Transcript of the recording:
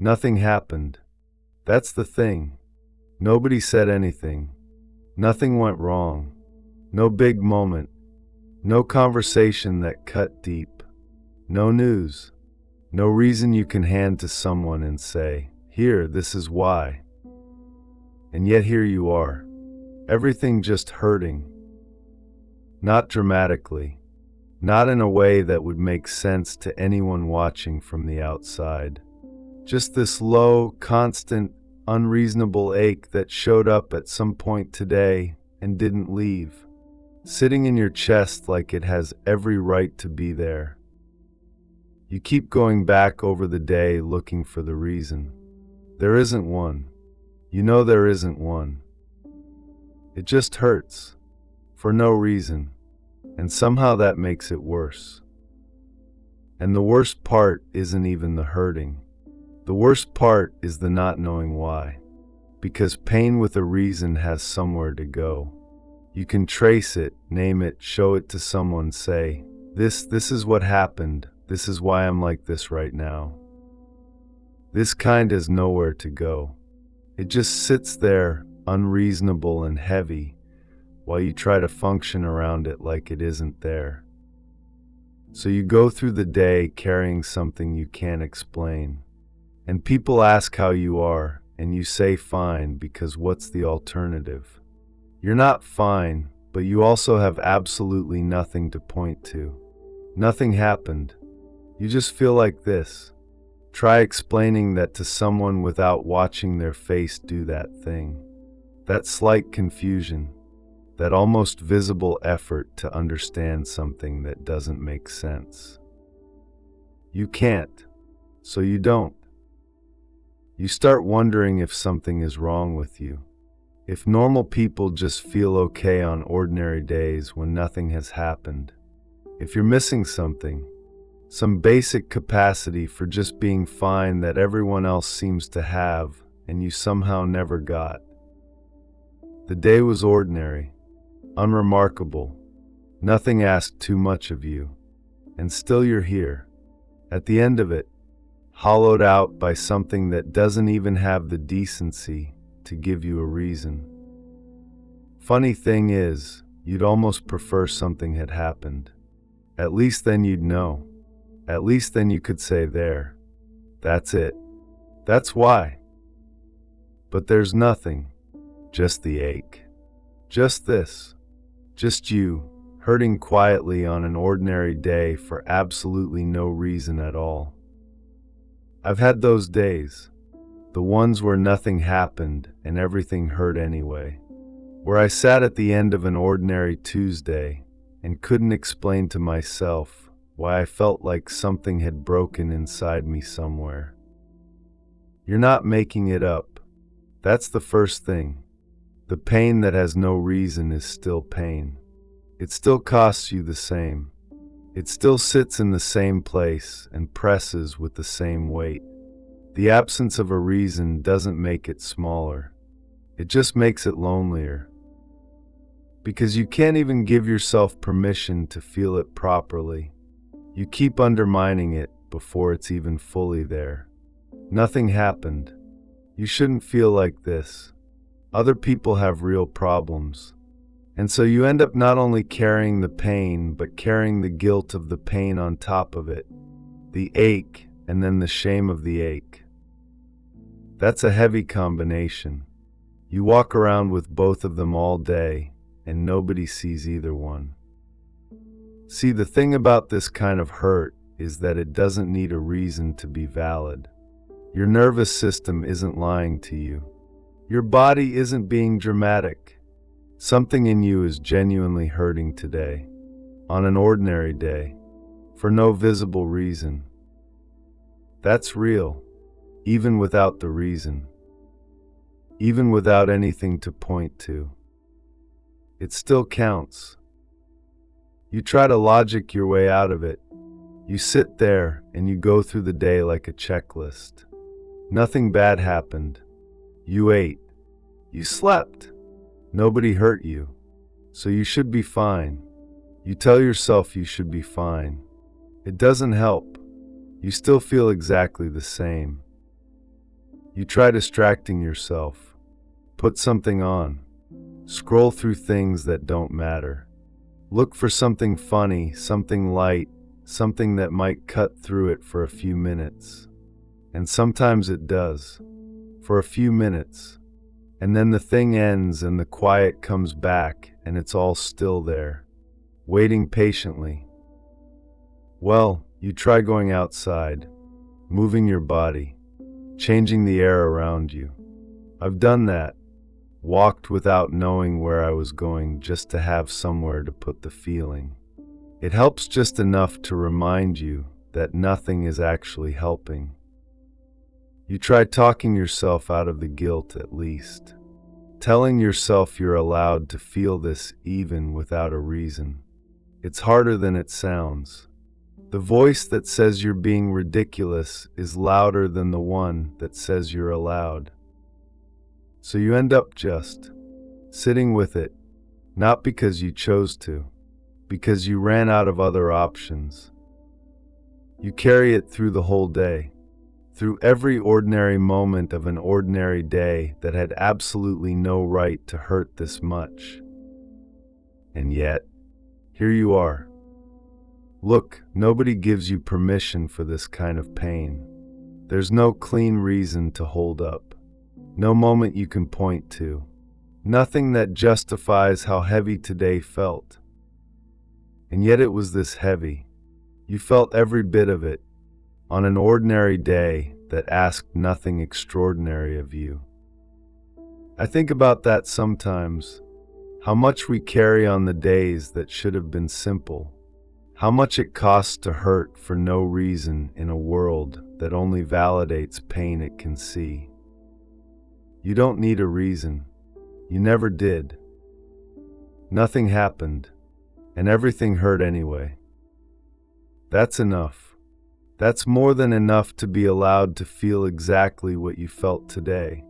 Nothing happened. That's the thing. Nobody said anything. Nothing went wrong. No big moment. No conversation that cut deep. No news. No reason you can hand to someone and say, "Here, this is why." And yet here you are. Everything just hurting. Not dramatically. Not in a way that would make sense to anyone watching from the outside. Just this low, constant, unreasonable ache that showed up at some point today and didn't leave, sitting in your chest like it has every right to be there. You keep going back over the day looking for the reason. There isn't one. You know there isn't one. It just hurts, for no reason, and somehow that makes it worse. And the worst part isn't even the hurting. The worst part is the not knowing why. Because pain with a reason has somewhere to go. You can trace it, name it, show it to someone, say, this is what happened, this is why I'm like this right now. This kind has nowhere to go. It just sits there, unreasonable and heavy, while you try to function around it like it isn't there. So you go through the day carrying something you can't explain. And people ask how you are, and you say fine, because what's the alternative? You're not fine, but you also have absolutely nothing to point to. Nothing happened. You just feel like this. Try explaining that to someone without watching their face do that thing. That slight confusion, that almost visible effort to understand something that doesn't make sense. You can't, so you don't. You start wondering if something is wrong with you. If normal people just feel okay on ordinary days when nothing has happened. If you're missing something, some basic capacity for just being fine that everyone else seems to have and you somehow never got. The day was ordinary, unremarkable, nothing asked too much of you, and still you're here. At the end of it, hollowed out by something that doesn't even have the decency to give you a reason. Funny thing is, you'd almost prefer something had happened. At least then you'd know. At least then you could say there. That's it. That's why. But there's nothing. Just the ache. Just this. Just you, hurting quietly on an ordinary day for absolutely no reason at all. I've had those days, the ones where nothing happened and everything hurt anyway, where I sat at the end of an ordinary Tuesday and couldn't explain to myself why I felt like something had broken inside me somewhere. You're not making it up. That's the first thing. The pain that has no reason is still pain. It still costs you the same. It still sits in the same place and presses with the same weight. The absence of a reason doesn't make it smaller. It just makes it lonelier. Because you can't even give yourself permission to feel it properly. You keep undermining it before it's even fully there. Nothing happened. You shouldn't feel like this. Other people have real problems. And so you end up not only carrying the pain, but carrying the guilt of the pain on top of it. The ache, and then the shame of the ache. That's a heavy combination. You walk around with both of them all day, and nobody sees either one. See, the thing about this kind of hurt is that it doesn't need a reason to be valid. Your nervous system isn't lying to you. Your body isn't being dramatic. Something in you is genuinely hurting today, on an ordinary day, for no visible reason. That's real, even without the reason, even without anything to point to. It still counts. You try to logic your way out of it. You sit there and you go through the day like a checklist. Nothing bad happened. You ate. You slept. Nobody hurt you, so you should be fine. You tell yourself you should be fine. It doesn't help. You still feel exactly the same. You try distracting yourself. Put something on. Scroll through things that don't matter. Look for something funny, something light, something that might cut through it for a few minutes. And sometimes it does. For a few minutes. And then the thing ends and the quiet comes back and it's all still there, waiting patiently. Well, you try going outside, moving your body, changing the air around you. I've done that. Walked without knowing where I was going just to have somewhere to put the feeling. It helps just enough to remind you that nothing is actually helping. You try talking yourself out of the guilt at least. Telling yourself you're allowed to feel this even without a reason. It's harder than it sounds. The voice that says you're being ridiculous is louder than the one that says you're allowed. So you end up just sitting with it, not because you chose to, because you ran out of other options. You carry it through the whole day, through every ordinary moment of an ordinary day that had absolutely no right to hurt this much. And yet, here you are. Look, nobody gives you permission for this kind of pain. There's no clean reason to hold up. No moment you can point to. Nothing that justifies how heavy today felt. And yet it was this heavy. You felt every bit of it, on an ordinary day that asked nothing extraordinary of you. I think about that sometimes, how much we carry on the days that should have been simple, how much it costs to hurt for no reason in a world that only validates pain it can see. You don't need a reason. You never did. Nothing happened, and everything hurt anyway. That's enough. That's more than enough to be allowed to feel exactly what you felt today.